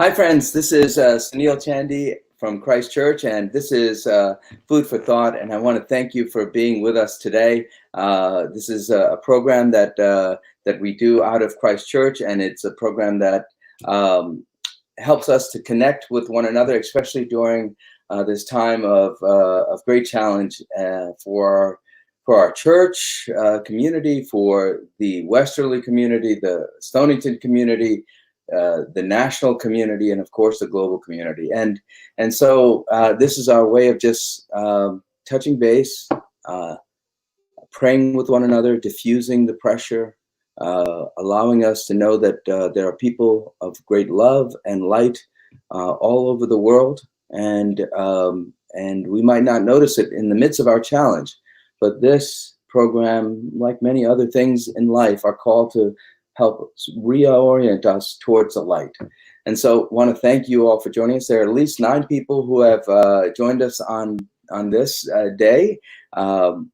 Hi, friends. This is Sunil Chandy from Christ Church, and this is Food for Thought. And I want to thank you for being with us today. This is a program that we do out of Christ Church, and it's a program that helps us to connect with one another, especially during this time of great challenge for our church community, for the Westerly community, the Stonington community, the national community, and of course the global community. And so this is our way of just touching base, praying with one another, diffusing the pressure, allowing us to know that there are people of great love and light all over the world, and we might not notice it in the midst of our challenge, but this program, like many other things in life, are called to help reorient us towards the light. And so I want to thank you all for joining us. There are at least 9 people who have joined us on this day.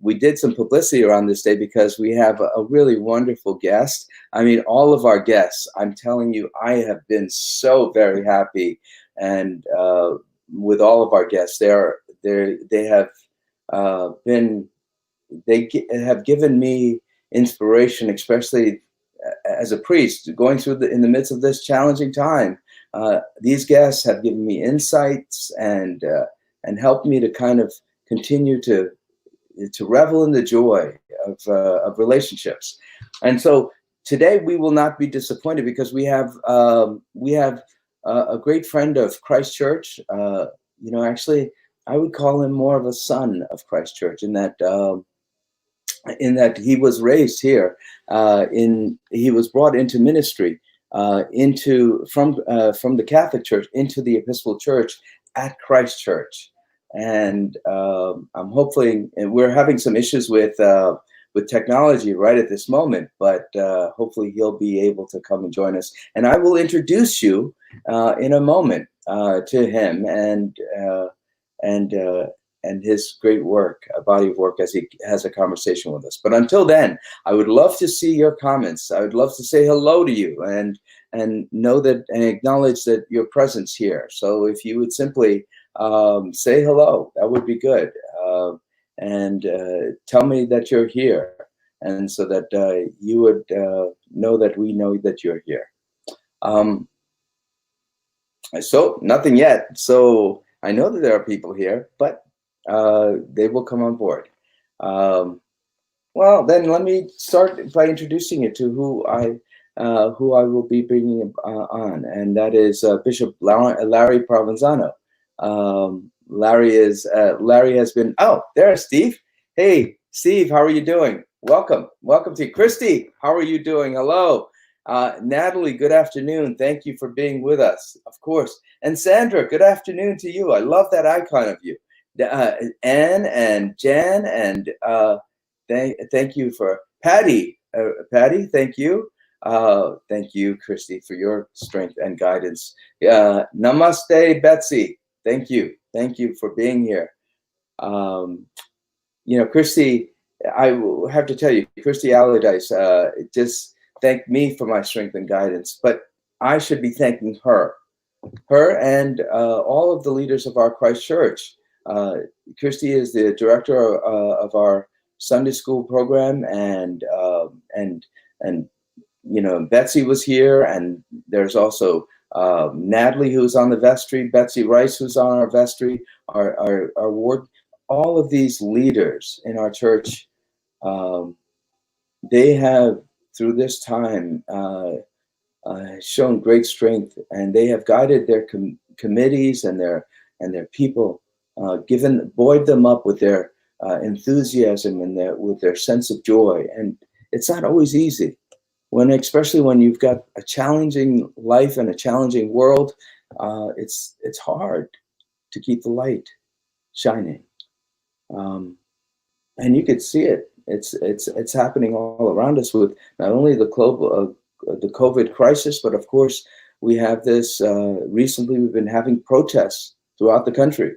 We did some publicity around this day because we have a really wonderful guest. I mean, all of our guests, I'm telling you, I have been so very happy. And with all of our guests, they have given me inspiration, especially as a priest going through in the midst of this challenging time. These guests have given me insights and helped me to kind of continue to revel in the joy of relationships. And so today we will not be disappointed because we have a great friend of Christ Church. Actually, I would call him more of a son of Christ Church in that he was raised here. He was brought into ministry from the Catholic Church into the Episcopal Church at Christ Church. And I'm hopefully, and we're having some issues with technology right at this moment, but hopefully he'll be able to come and join us. And I will introduce you in a moment to him and his great work, a body of work, as he has a conversation with us. But until then, I would love to see your comments. I would love to say hello to you and know that and acknowledge that your presence here. So if you would simply say hello, that would be good. And tell me that you're here, and so that you would know that we know that you're here. So nothing yet. So I know that there are people here, but they will come on board. Well, then let me start by introducing you to who I will be bringing on, and that is Bishop Larry Provenzano. Larry has been. Oh, there's Steve. Hey, Steve, how are you doing? Welcome to you. Christy, how are you doing? Hello. Natalie, good afternoon. Thank you for being with us, of course. And Sandra, good afternoon to you. I love that icon of you. Anne and Jan, and thank you for Patty. Patty, thank you. Thank you, Christy, for your strength and guidance. Namaste, Betsy. Thank you for being here. Christy, I will have to tell you, Christy Allardyce just thanked me for my strength and guidance, but I should be thanking her and all of the leaders of our Christ Church. Christy is the director of our Sunday school program, and Betsy was here, and there's also Natalie, who's on the vestry, Betsy Rice, who's on our vestry, our ward. All of these leaders in our church, they have, through this time, shown great strength, and they have guided their committees and their people, buoyed them up with their enthusiasm and with their sense of joy. And it's not always easy, especially when you've got a challenging life and a challenging world. It's hard to keep the light shining, and you could see it. It's happening all around us with not only the COVID crisis, but of course we have this. Recently, we've been having protests throughout the country,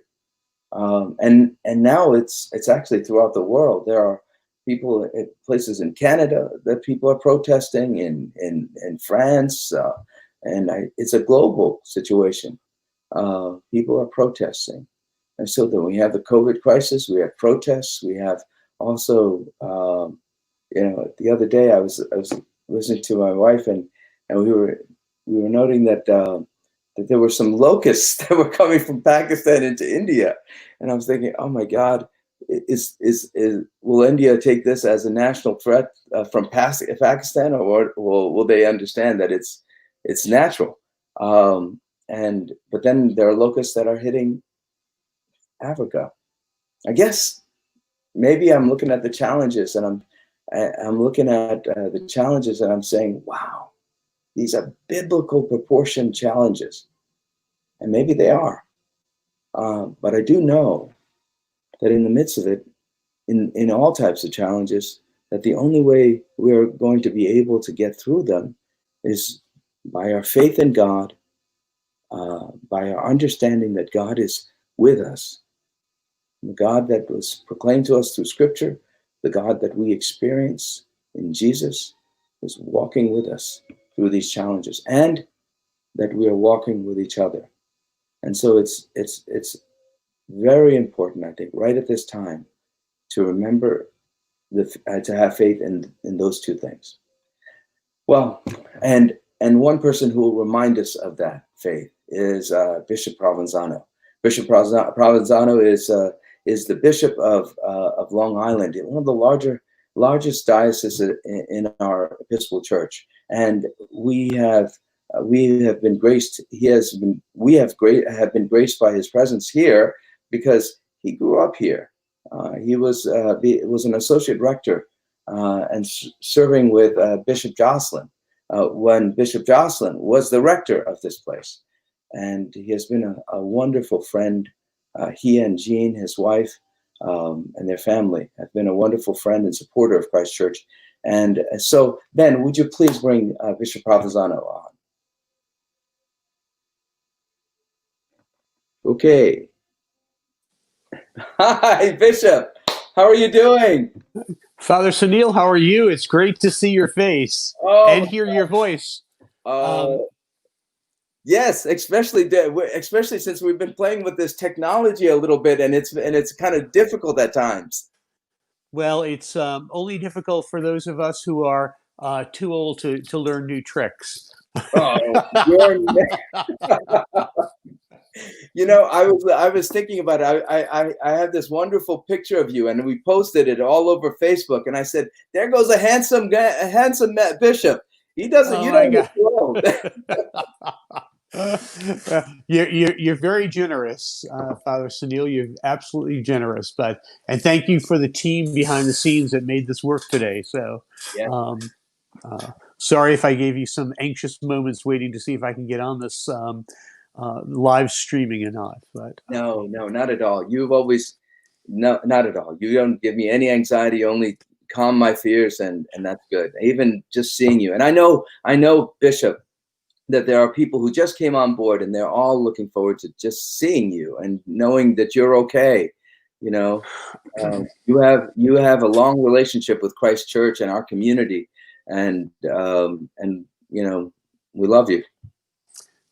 and now it's actually throughout the world. There are people at places in Canada that people are protesting, in France, and it's a global situation. People are protesting. And so then we have the COVID crisis, we have protests, we have also, the other day I was listening to my wife, and we were noting that there were some locusts that were coming from Pakistan into India, and I was thinking, oh my God, will India take this as a national threat from Pakistan, or will they understand that it's natural? But then there are locusts that are hitting Africa. I guess maybe I'm looking at the challenges, and I'm looking at the challenges, and I'm saying, wow, these are biblical proportion challenges, and maybe they are. But I do know that in the midst of it, in all types of challenges, that the only way we're going to be able to get through them is by our faith in God, by our understanding that God is with us. The God that was proclaimed to us through Scripture, the God that we experience in Jesus, is walking with us through these challenges, and that we are walking with each other. And so it's very important, I think, right at this time, to remember to have faith in those two things. Well, and one person who will remind us of that faith is Bishop Provenzano. Bishop Provenzano is the bishop of Long Island, one of the largest dioceses in our Episcopal Church, and we have been graced. We have been graced by his presence here because he grew up here. He was an associate rector and serving with Bishop Jocelyn when Bishop Jocelyn was the rector of this place, and he has been a wonderful friend. He and Jean, his wife, and their family have been a wonderful friend and supporter of Christ Church. And so, Ben, would you please bring Bishop Provenzano on? Okay. Hi, Bishop. How are you doing? Father Sunil, how are you? It's great to see your face and hear your voice. Yes, especially since we've been playing with this technology a little bit, and it's kind of difficult at times. Well, it's only difficult for those of us who are too old to learn new tricks. Oh, I was thinking about it. I have this wonderful picture of you, and we posted it all over Facebook. And I said, "There goes a handsome guy, a handsome bishop. He doesn't. Oh You my don't God. look old." You're very generous, Father Sunil. You're absolutely generous. And thank you for the team behind the scenes that made this work today. So, Yeah. sorry if I gave you some anxious moments waiting to see if I can get on this live streaming or not. But No, not at all. You've always not at all. You don't give me any anxiety. You only calm my fears, and that's good. Even just seeing you, and I know, Bishop, that there are people who just came on board, and they're all looking forward to just seeing you and knowing that you're okay. You have a long relationship with Christ Church and our community, and we love you.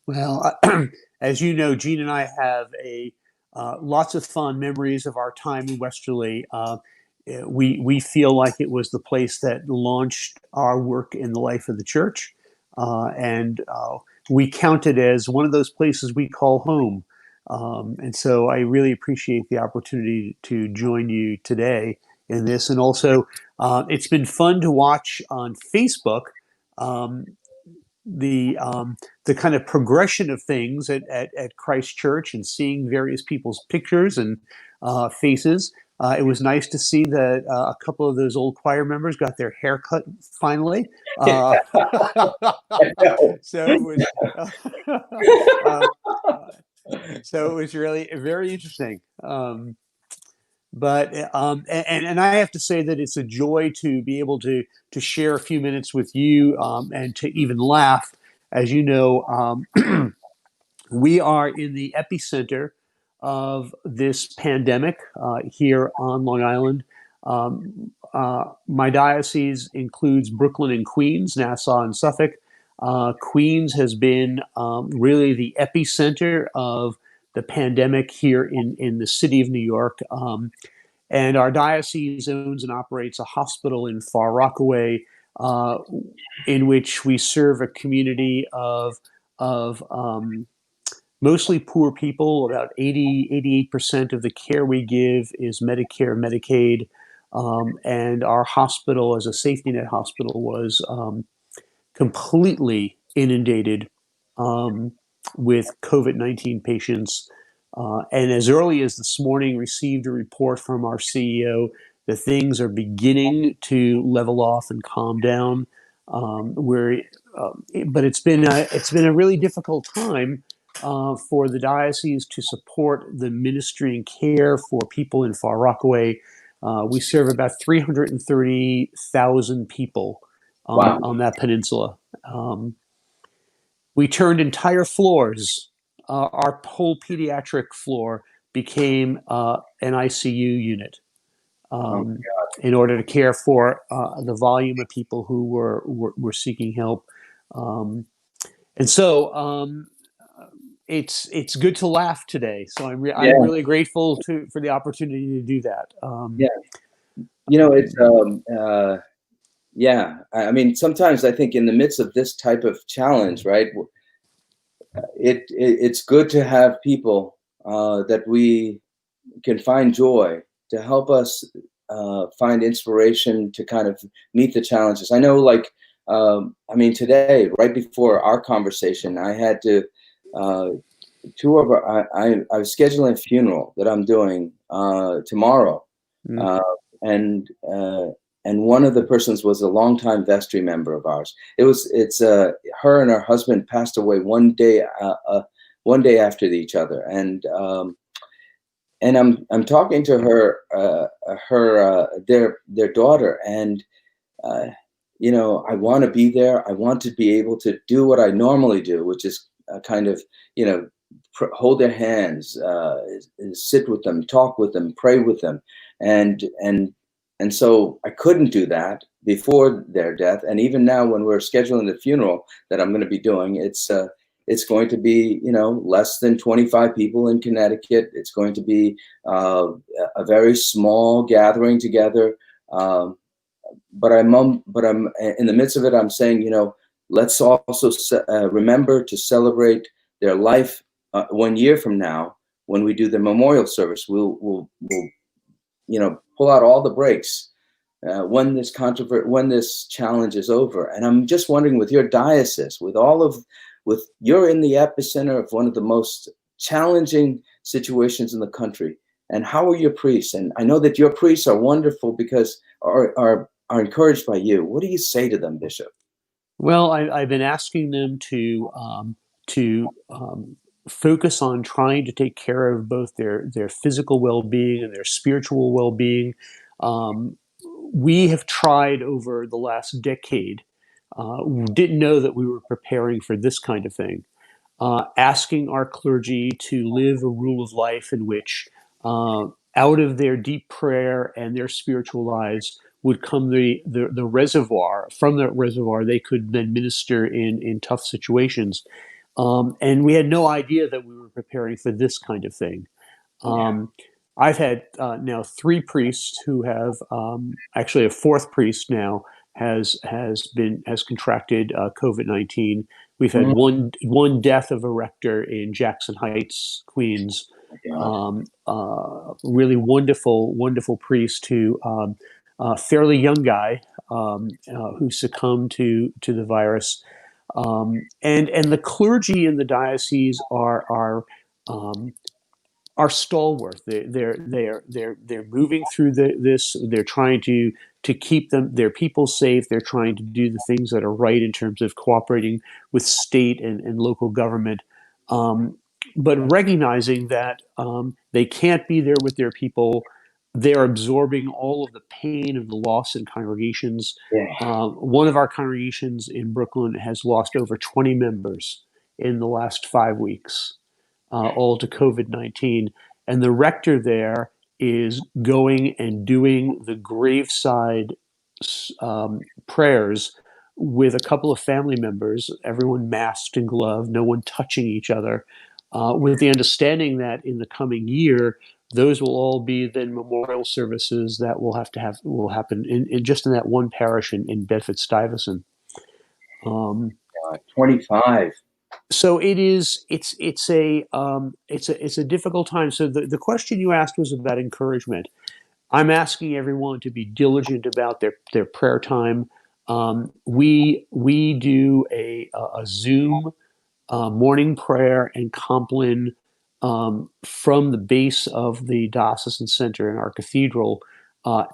Well, as you know, Gene and I have lots of fond memories of our time in Westerly. We feel like it was the place that launched our work in the life of the church, and we count it as one of those places we call home. And so I really appreciate the opportunity to join you today in this. And also, it's been fun to watch on Facebook the kind of progression of things at Christ Church, and seeing various people's pictures and faces. It was nice to see that a couple of those old choir members got their hair cut finally. So it was so it was really very interesting. And I have to say that it's a joy to be able to share a few minutes with you, and to even laugh. As you know, we are in the epicenter of this pandemic here on Long Island. My diocese includes Brooklyn and Queens, Nassau and Suffolk. Queens has been really the epicenter of the pandemic here in the city of New York. And our diocese owns and operates a hospital in Far Rockaway, uh, in which we serve a community of mostly poor people. About 88% of the care we give is Medicare, Medicaid. And our hospital, as a safety net hospital, was completely inundated um, with COVID-19 patients. And as early as this morning, received a report from our CEO that things are beginning to level off and calm down. Where, but it's been a really difficult time for the diocese to support the ministry and care for people in Far Rockaway. We serve about 330,000 people Wow. on that peninsula. Um, we turned entire floors. Our whole pediatric floor became an ICU unit Oh, in order to care for the volume of people who were seeking help. Um, and so it's good to laugh today. So I'm yeah. really grateful for the opportunity to do that. Yeah. It's yeah. I mean, sometimes I think in the midst of this type of challenge, right? It's good to have people that we can find joy to help us find inspiration to kind of meet the challenges. I know, like, I mean, today, right before our conversation, I had to. Uh, Two of our, I was scheduling a funeral that I'm doing tomorrow, Mm. uh, and and one of the persons was a longtime vestry member of ours. It's her and her husband passed away one day after each other, and I'm talking to their daughter, and uh, I want to be there. I want to be able to do what I normally do, which is kind of, hold their hands, sit with them, talk with them, pray with them, and and and so I couldn't do that before their death, and even now when we're scheduling the funeral that I'm going to be doing, it's going to be, less than 25 people in Connecticut. It's going to be a very small gathering together. Um, but I'm in the midst of it. I'm saying, let's also remember to celebrate their life 1 year from now when we do the memorial service. We'll pull out all the brakes when this challenge is over. And I'm just wondering, with your diocese, with you're in the epicenter of one of the most challenging situations in the country. And how are your priests? And I know that your priests are wonderful because are encouraged by you. What do you say to them, Bishop? Well, I've been asking them to focus on trying to take care of both their physical well-being and their spiritual well-being. Um, we have tried over the last decade. Didn't know that we were preparing for this kind of thing. Asking our clergy to live a rule of life in which, out of their deep prayer and their spiritual lives, would come the reservoir. From that reservoir, they could then minister in tough situations. And we had no idea that we were preparing for this kind of thing. Yeah. I've had now three priests who have, actually a fourth priest now has contracted COVID-19. We've had Oh one death of a rector in Jackson Heights, Queens. my God. Really wonderful priest who, fairly young guy, who succumbed to the virus. And the clergy in the diocese um, are stalwart. They're moving through this. They're trying to keep their people safe. They're trying to do the things that are right in terms of cooperating with state and local government, um, but recognizing that they can't be there with their people. They're absorbing all of the pain of the loss in congregations. Yeah. One of our congregations in Brooklyn has lost over 20 members in the last 5 weeks, all to COVID-19. And the rector there is going and doing the graveside prayers with a couple of family members, everyone masked and gloved, no one touching each other, with the understanding that in the coming year, those will all be then memorial services that will happen in just in that one parish in Bedford Stuyvesant. 25. So it's a difficult time. So the question you asked was about encouragement. I'm asking everyone to be diligent about their prayer time. We do a Zoom morning prayer and Compline from the base of the diocesan center in our cathedral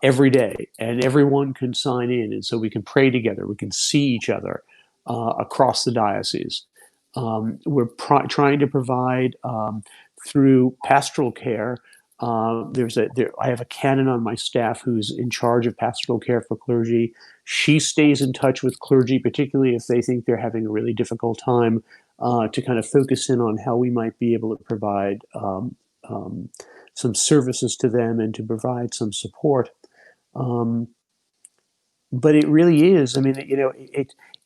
every day, and everyone can sign in, and so we can pray together. We can see each other across the diocese. We're trying to provide through pastoral care. I have a canon on my staff who's in charge of pastoral care for clergy. She stays in touch with clergy, particularly if they think they're having a really difficult time, to kind of focus in on how we might be able to provide some services to them and to provide some support. But it really is. I mean,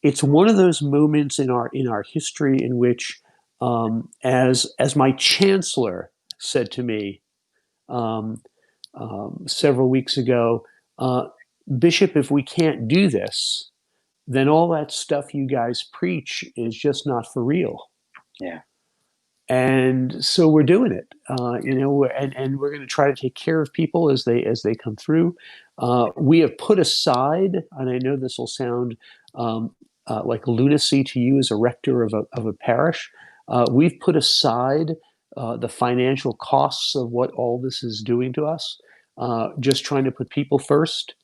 it's one of those moments in our history in which, as my chancellor said to me um, several weeks ago, Bishop, if we can't do this, then all that stuff you guys preach is just not for real. Yeah. And so we're doing it, and we're going to try to take care of people as they come through. We have put aside, and I know this will sound like lunacy to you as a rector of a parish. We've put aside the financial costs of what all this is doing to us, just trying to put people first.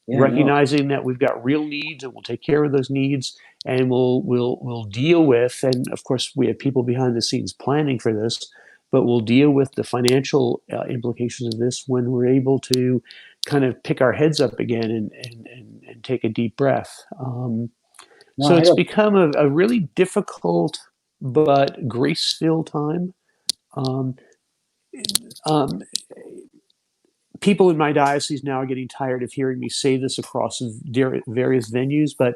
Yeah, Recognizing that we've got real needs and we'll take care of those needs, and we'll deal with, and of course we have people behind the scenes planning for this, but we'll deal with the financial implications of this when we're able to kind of pick our heads up again and take a deep breath. no, So I it's don't. become a really difficult but grace-filled time. Um, um, People in my diocese now are getting tired of hearing me say this across various venues, but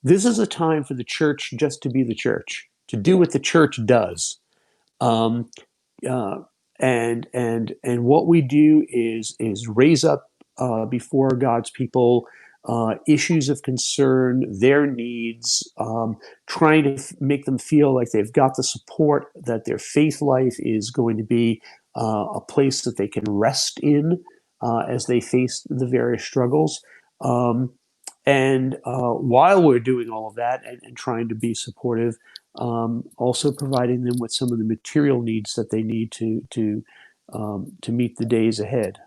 this is a time for the church just to be the church, to do what the church does. Um, uh, and what we do is raise up before God's people issues of concern, their needs, trying to make them feel like they've got the support, that their faith life is going to be a place that they can rest in as they face the various struggles. And while we're doing all of that and trying to be supportive, also providing them with some of the material needs that they need to meet the days ahead.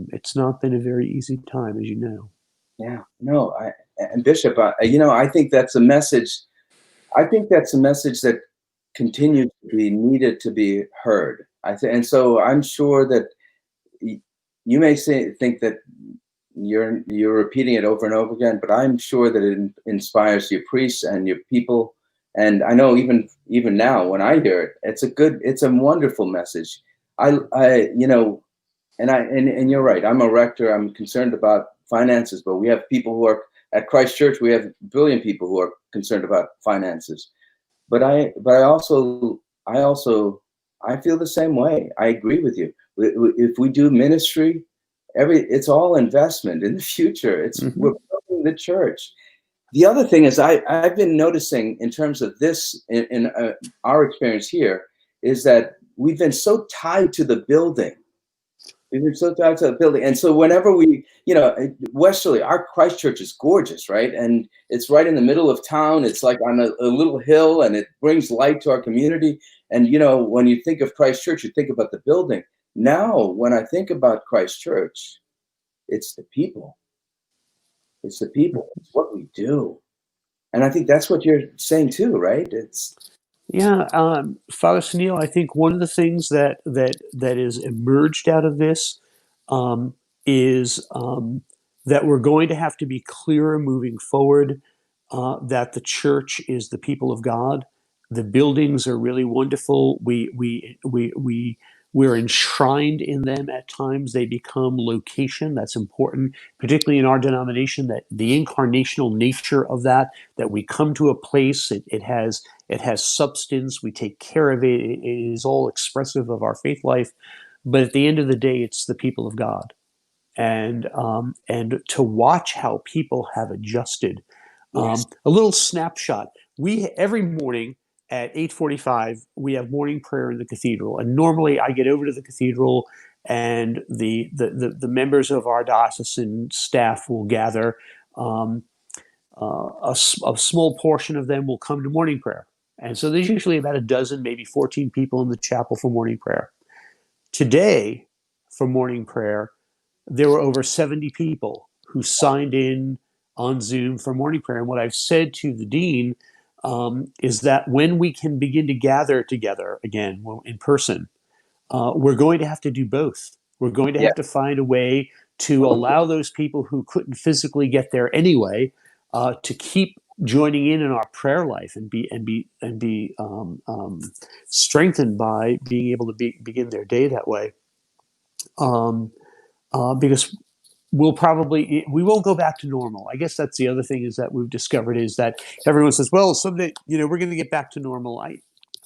It's not been a very easy time, as you know. Yeah, no, and Bishop, I think that's a message. I think that's a message that continues to be needed to be heard. And so I'm sure that you may think that you're repeating it over and over again, but I'm sure that it inspires your priests and your people. And I know even now when I hear it, it's a wonderful message. And you're right. I'm a rector. I'm concerned about finances, but we have people who are at Christ Church. We have brilliant people who are concerned about finances. But I feel the same way. I agree with you. If we do ministry, it's all investment in the future. We're building the church. The other thing is I've been noticing in terms of this in our experience here is that we've been so tied to the building. We've been so tied to the building. And so whenever Westerly, our Christ Church is gorgeous, right? And it's right in the middle of town. It's like on a little hill, and it brings light to our community. And, when you think of Christ Church, you think about the building. Now, when I think about Christ Church, it's the people. It's the people. It's what we do. And I think that's what you're saying too, right? Yeah, Father Sunil, I think one of the things that is emerged out of this is that we're going to have to be clearer moving forward that the church is the people of God. The buildings are really wonderful. We're enshrined in them at times. They become location. That's important, particularly in our denomination, that the incarnational nature of that we come to a place, it has substance. We take care of it. It is all expressive of our faith life. But at the end of the day, it's the people of God. And to watch how people have adjusted. Yes. A little snapshot. We every morning at 8:45 we have morning prayer in the cathedral, and normally I get over to the cathedral, and the members of our diocesan staff will gather. Um, a small portion of them will come to morning prayer, and so there's usually about a dozen, maybe 14 people in the chapel for morning prayer. Today, for morning prayer, there were over 70 people who signed in on Zoom for morning prayer. And what I've said to the dean is that when we can begin to gather together again in person, we're going to have to do both. We're going to Yeah. have to find a way to allow those people who couldn't physically get there anyway to keep joining in our prayer life and be strengthened by being able to begin their day that way. Because we won't go back to normal. I guess that's the other thing is that we've discovered is that everyone says, well, someday, we're going to get back to normal.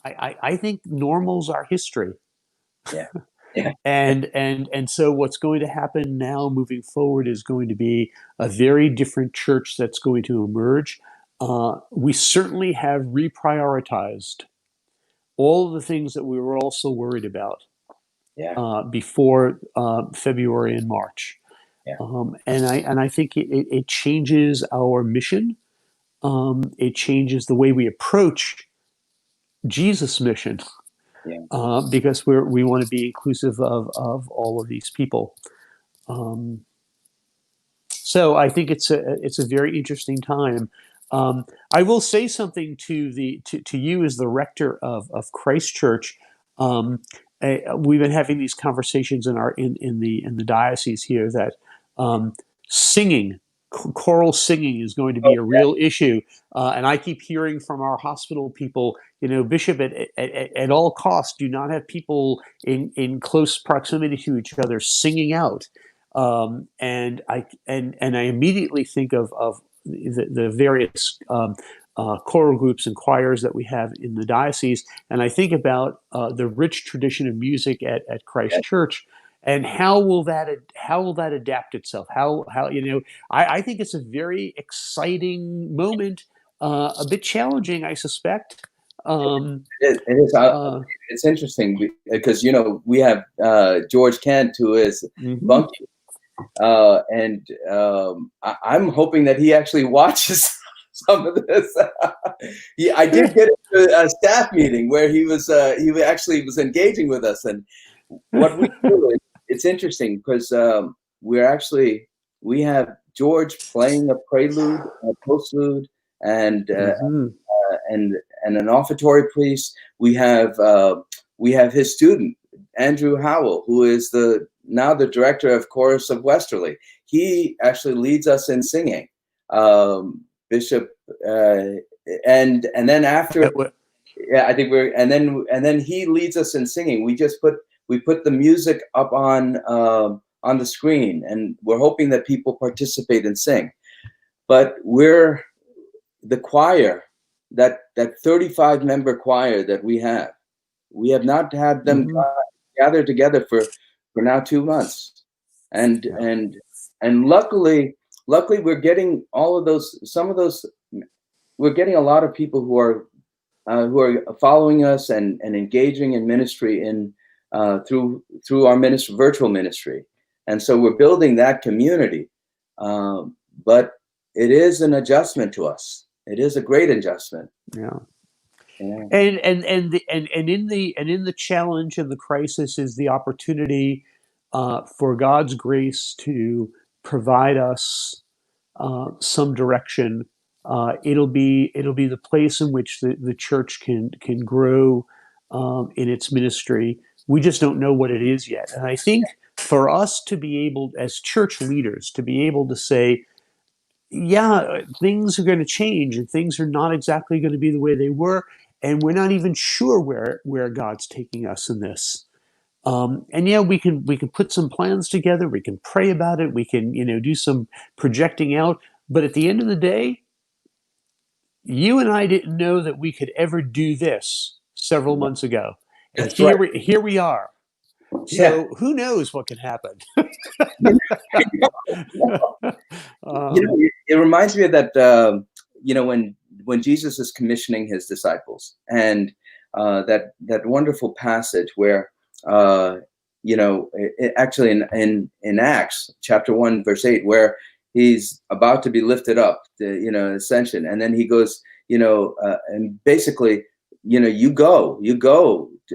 I think normal's our history. Yeah. Yeah. And so what's going to happen now moving forward is going to be a very different church that's going to emerge. We certainly have reprioritized all of the things that we were also worried about Yeah. before February and March. Yeah. And I think it changes our mission. It changes the way we approach Jesus' mission Yeah. because we want to be inclusive of all of these people. So I think it's a very interesting time. I will say something to you as the rector of Christ Church. We've been having these conversations in the diocese here that singing, choral singing, is going to be Oh, a yeah. real issue. And I keep hearing from our hospital people, Bishop, at all costs, do not have people in close proximity to each other singing out. And I immediately think of the various choral groups and choirs that we have in the diocese, and I think about the rich tradition of music at Christ Church, and how will that adapt itself? How I think it's a very exciting moment, a bit challenging, I suspect. It is. Uh, It's interesting because we have George Kent, who is mhm. Bunky, and I'm hoping that he actually watches some of this. I did get into a staff meeting where he actually was engaging with us, and what we do is it's interesting because we have George playing a prelude, a postlude, and Mhm. and an offertory priest. We have his student Andrew Howell, who is now the director of Chorus of Westerly. He actually leads us in singing. Bishop, and then after, yeah, I think and then he leads us in singing. We put the music up on the screen, and we're hoping that people participate and sing. But we're the choir, that 35 member choir that we have not had them Mhm. gather together for now 2 months, and Yeah. and luckily we're getting all of those, some of those, we're getting a lot of people who are following us and engaging in ministry through our virtual ministry, and so we're building that community. But it is an adjustment to us. It is a great adjustment. Yeah. Yeah. And in the challenge and the crisis is the opportunity for God's grace to provide us some direction. It'll be the place in which the church can grow in its ministry. We just don't know what it is yet. And I think for us to be able, as church leaders, to be able to say, yeah, things are going to change and things are not exactly going to be the way they were, and we're not even sure where God's taking us in this. And yeah, we can put some plans together. We can pray about it. We can do some projecting out. But at the end of the day, you and I didn't know that we could ever do this several months ago, and That's right. here we are. Yeah. So who knows what can happen? You um, it reminds me of that, when Jesus is commissioning his disciples, and that wonderful passage where, actually in Acts chapter 1 verse 8, where he's about to be lifted up, ascension, and then he goes, and basically, you go,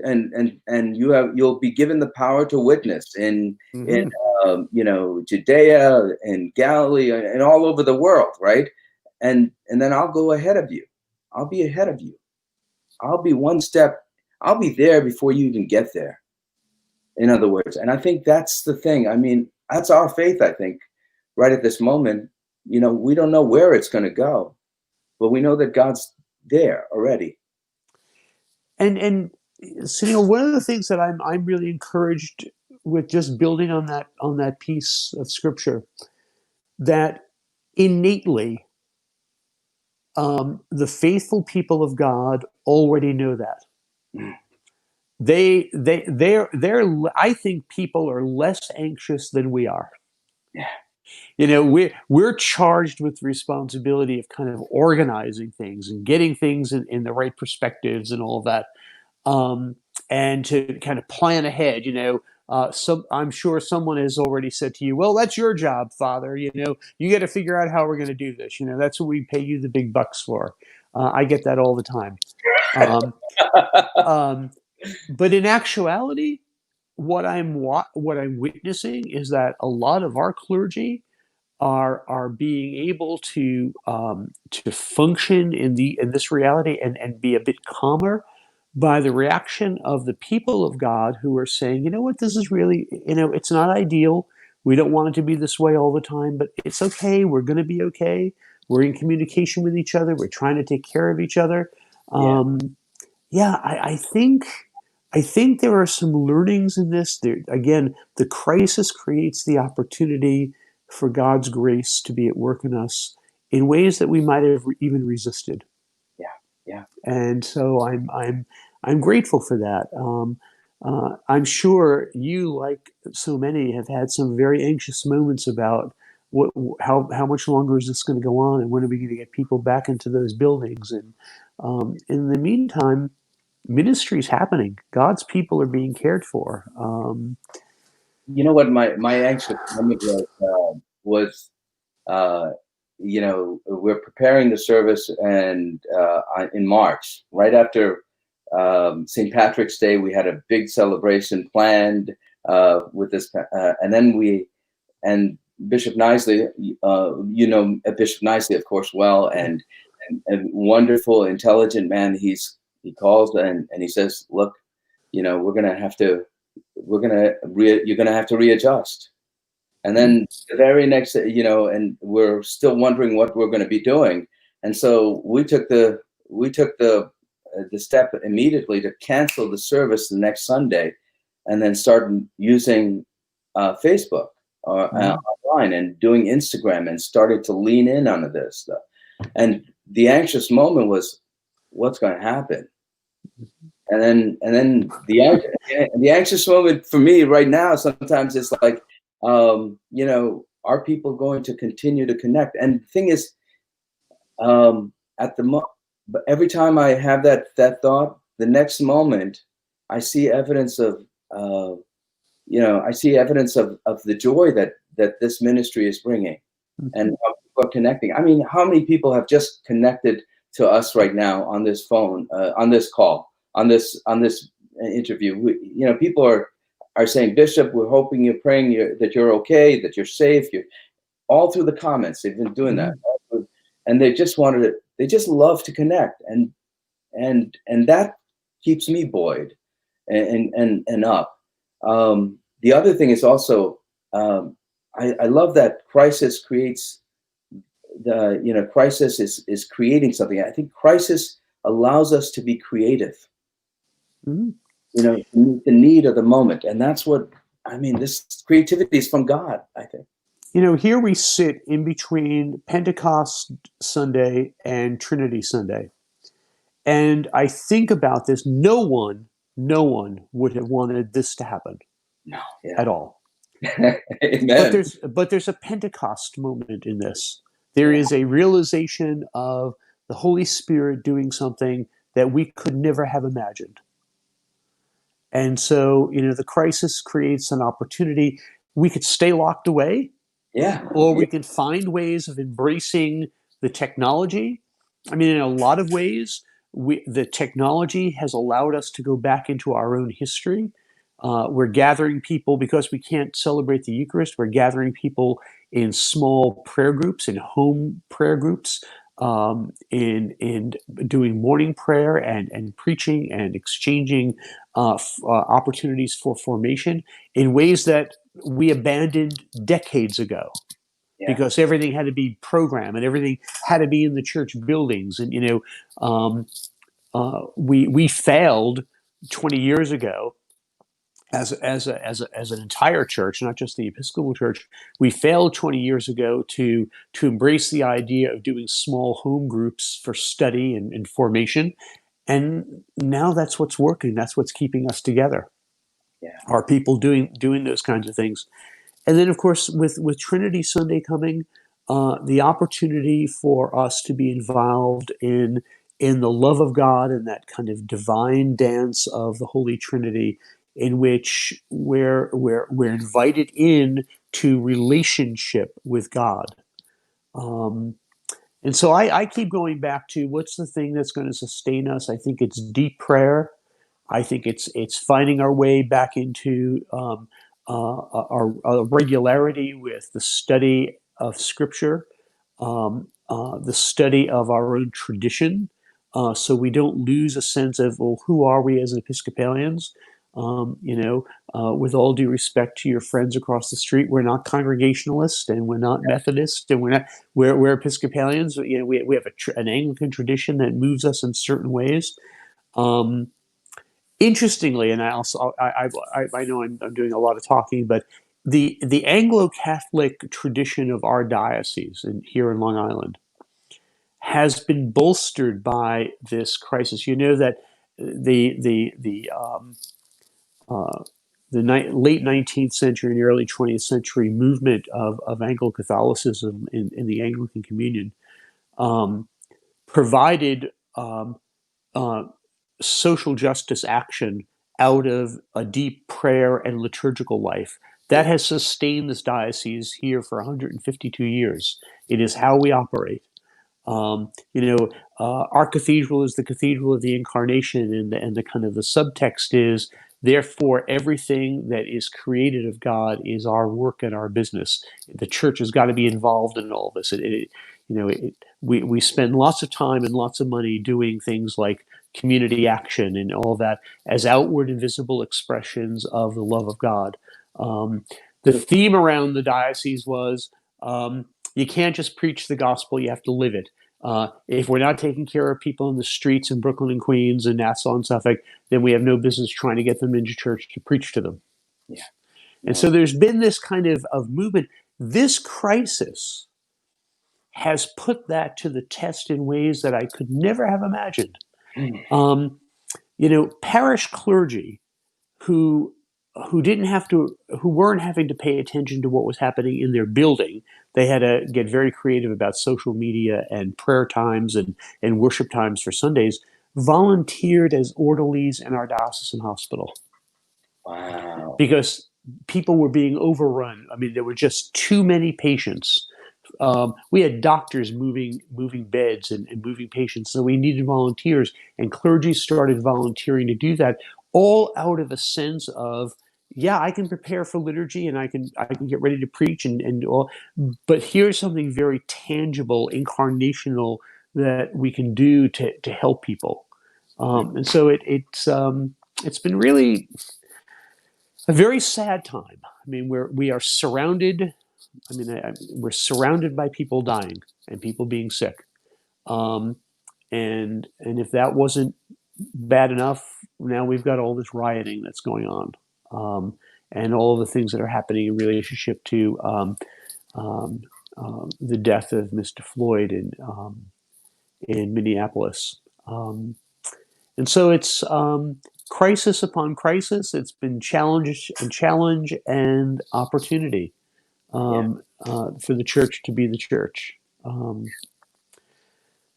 and you'll be given the power to witness in mhm. Judea and Galilee and all over the world, right? And then I'll go ahead of you. I'll be ahead of you. I'll be one step. I'll be there before you even get there. In other words, and I think that's the thing. I mean, that's our faith. I think right at this moment, we don't know where it's going to go, but we know that God's there already. And Sunil, one of the things that I'm really encouraged with, just building on that piece of scripture, that innately the faithful people of God already know that. Mm. They're I think people are less anxious than we are. Yeah. We're charged with the responsibility of kind of organizing things and getting things in the right perspectives and all of that, and to kind of plan ahead. So I'm sure someone has already said to you, "Well, that's your job, Father. You got to figure out how we're going to do this. That's what we pay you the big bucks for." I get that all the time. Um, um, but in actuality, what I'm witnessing is that a lot of our clergy are being able to function in this reality, and be a bit calmer by the reaction of the people of God, who are saying, what, this is really, it's not ideal. We don't want it to be this way all the time, but it's okay. We're going to be okay. We're in communication with each other. We're trying to take care of each other. Yeah. Yeah, I think there are some learnings in this. Again, the crisis creates the opportunity for God's grace to be at work in us in ways that we might have even resisted. Yeah. Yeah. And so I'm grateful for that. I'm sure you, like so many, have had some very anxious moments about how much longer is this going to go on, and when are we going to get people back into those buildings? And in the meantime, ministry is happening. God's people are being cared for. You know what my anxious moment was we're preparing the service, and in March, right after St. Patrick's Day, we had a big celebration planned with this, and then and Bishop Nisley, Bishop Nisley, of course, well, and wonderful, intelligent man. He calls and he says, "Look, you're gonna have to readjust." And then the very next, and we're still wondering what we're going to be doing. And so we took the step immediately to cancel the service the next Sunday, and then start using Facebook online, and doing Instagram, and started to lean in on this stuff. And the anxious moment was, what's going to happen? And then the anxious moment for me right now sometimes is like, are people going to continue to connect? And the thing is, but every time I have that thought, the next moment I see evidence of the joy that this ministry is bringing, and how people are connecting. I mean, how many people have just connected to us right now on this phone, on this call, on this interview? People are saying, "Bishop, we're hoping, you're praying, that you're okay, that you're safe." You're all through the comments. They've been doing that, and they just they just love to connect, and that keeps me buoyed and up. The other thing is also, I love that crisis creates crisis is creating something. I think crisis allows us to be creative. Mhm. to meet the need of the moment. And that's what, I mean, this creativity is from God, I think. Here we sit in between Pentecost Sunday and Trinity Sunday. And I think about this. No one would have wanted this to happen No, yeah. at all. Amen. But there's a Pentecost moment in this. There Yeah, is a realization of the Holy Spirit doing something that we could never have imagined. And so, the crisis creates an opportunity. We could stay locked away, yeah, or yeah, we can find ways of embracing the technology. I mean, in a lot of ways, the technology has allowed us to go back into our own history. We're gathering people because we can't celebrate the Eucharist. We're gathering people in small prayer groups, in home prayer groups, in doing morning prayer and preaching and exchanging opportunities for formation in ways that we abandoned decades ago yeah, because everything had to be programmed and everything had to be in the church buildings. And we failed 20 years ago as an entire church, not just the Episcopal Church. We failed 20 years ago to embrace the idea of doing small home groups for study and formation. And now that's what's working. That's what's keeping us together. yeah. Are people doing those kinds of things? And then, of course, with Trinity Sunday coming, the opportunity for us to be involved in the love of God and that kind of divine dance of the Holy Trinity, in which we're invited in to relationship with God. Um, and so I keep going back to what's the thing that's going to sustain us. I think it's deep prayer. I think it's finding our way back into our regularity with the study of Scripture, the study of our own tradition, so we don't lose a sense of, well, who are we as Episcopalians? With all due respect to your friends across the street, we're not Congregationalists and we're not Methodists and we're Episcopalians. We have an Anglican tradition that moves us in certain ways. Um, Interestingly, and I know I'm doing a lot of talking, but the Anglo-Catholic tradition of our diocese here in Long Island has been bolstered by this crisis. You know that uh, late 19th century and early 20th century movement of Anglo-Catholicism in the Anglican Communion um, provided uh, social justice action out of a deep prayer and liturgical life. That has sustained this diocese here for 152 years. It is how we operate. Our cathedral is the cathedral of the Incarnation, and the kind of the subtext is, therefore, everything that is created of God is our work and our business. The church has got to be involved in all this. We spend lots of time and lots of money doing things like community action and all that as outward and visible expressions of the love of God. The theme around the diocese was, you can't just preach the gospel, you have to live it. If we're not taking care of people in the streets in Brooklyn and Queens and Nassau and Suffolk, then we have no business trying to get them into church to preach to them. Yeah. And so there's been this kind of movement. This crisis has put that to the test in ways that I could never have imagined. Mm. Parish clergy who who weren't having to pay attention to what was happening in their building. They had to get very creative about social media and prayer times and worship times for Sundays. Volunteered as orderlies in our diocesan hospital Wow. because people were being overrun. I mean, there were just too many patients. We had doctors moving beds and moving patients, so we needed volunteers, and clergy started volunteering to do that, all out of a sense of, yeah, I can prepare for liturgy and I can get ready to preach and all, but here's something very tangible, incarnational that we can do to help people, and so it's been really a very sad time. I mean, we are surrounded. I mean, we're surrounded by people dying and people being sick. And if that wasn't bad enough, now we've got all this rioting that's going on, and all the things that are happening in relationship to um, the death of Mr. Floyd in Minneapolis. And so it's crisis upon crisis. It's been challenge and opportunity for the church to be the church.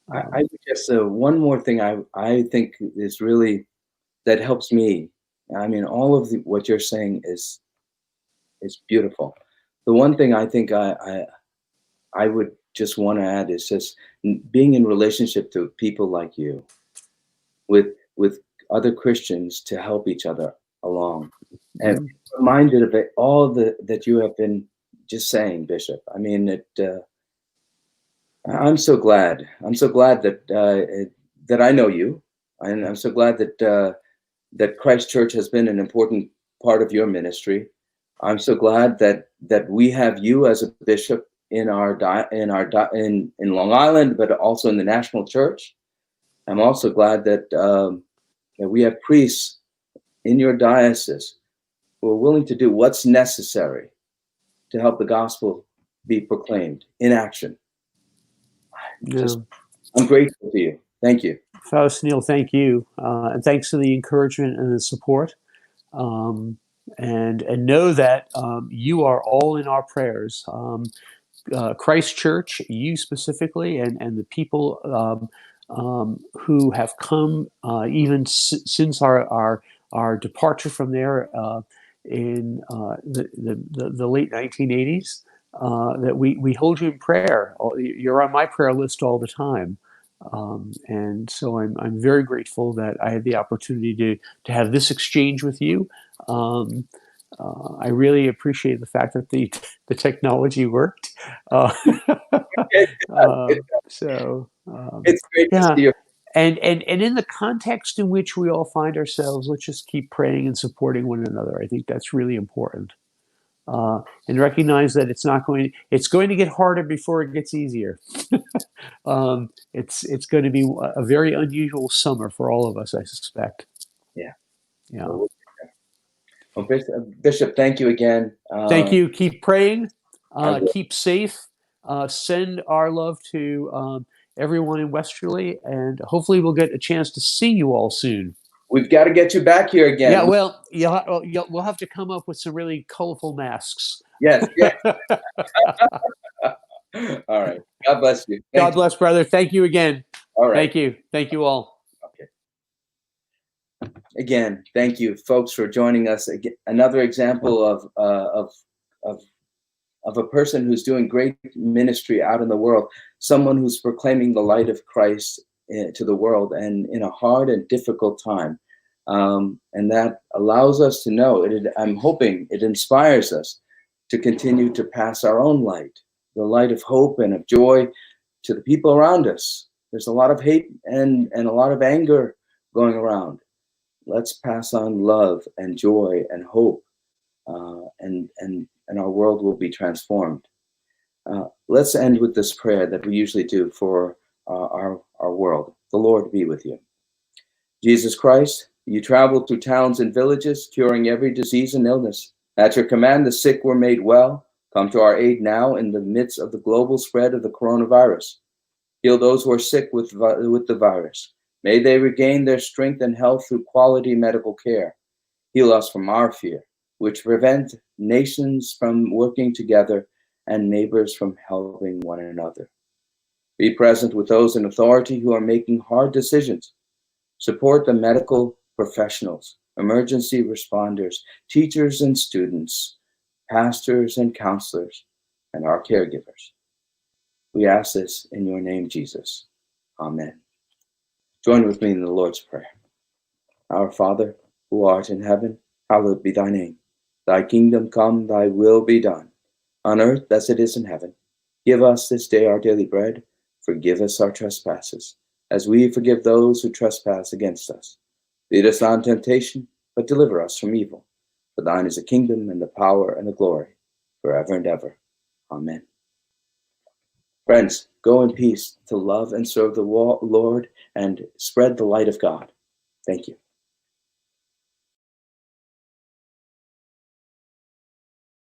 I would just one more thing I think is really that helps me. I mean, all of what you're saying is beautiful. The one thing I think I would just want to add is just being in relationship to people like you, with other Christians to help each other along, and reminded of it, all that you have been just saying, Bishop. I mean, I'm so glad. I'm so glad that I know you, and I'm so glad that Christ Church has been an important part of your ministry. I'm so glad that we have you as a bishop in in Long Island, but also in the national church. I'm also glad that we have priests in your diocese who are willing to do what's necessary to help the gospel be proclaimed in action. I'm grateful to you. Thank you. Father Sunil, thank you. And thanks for the encouragement and the support. And know that you are all in our prayers. Christ Church, you specifically, and the people who have come even since our departure from there in the late 1980s, that we hold you in prayer. You're on my prayer list all the time. And so I'm very grateful that I had the opportunity to have this exchange with you. I really appreciate the fact that the technology worked. So it's great to see you. And in the context in which we all find ourselves, let's just keep praying and supporting one another. I think that's really important. And recognize that it's going to get harder before it gets easier. It's going to be a very unusual summer for all of us, I suspect. Yeah. Yeah. Well, Bishop, thank you again. Thank you. Keep praying. Keep safe. Send our love to everyone in Westerly, and hopefully we'll get a chance to see you all soon. We've got to get you back here again. Yeah, well, we'll have to come up with some really colorful masks. Yes. All right. God bless you. God bless, brother. Thank you again. All right. Thank you. Thank you all. Okay. Again, thank you, folks, for joining us. Again, another example of a person who's doing great ministry out in the world, someone who's proclaiming the light of Christ to the world, and in a hard and difficult time. And that allows us to know, I'm hoping it inspires us to continue to pass our own light, the light of hope and of joy, to the people around us. There's a lot of hate and a lot of anger going around. Let's pass on love and joy and hope, and our world will be transformed. Let's end with this prayer that we usually do for our world. The Lord be with you. Jesus Christ, you traveled through towns and villages, curing every disease and illness. At your command, the sick were made well. Come to our aid now in the midst of the global spread of the coronavirus. Heal those who are sick with the virus. May they regain their strength and health through quality medical care. Heal us from our fear, which prevent nations from working together and neighbors from helping one another. Be present with those in authority who are making hard decisions. Support the medical professionals, emergency responders, teachers and students, pastors and counselors, and our caregivers. We ask this in your name, Jesus. Amen. Join with me in the Lord's Prayer. Our Father, who art in heaven, hallowed be thy name. Thy kingdom come, thy will be done, on earth as it is in heaven. Give us this day our daily bread. Forgive us our trespasses, as we forgive those who trespass against us. Lead us not into temptation, but deliver us from evil. For thine is the kingdom and the power and the glory, forever and ever. Amen. Friends, go in peace to love and serve the Lord and spread the light of God. Thank you.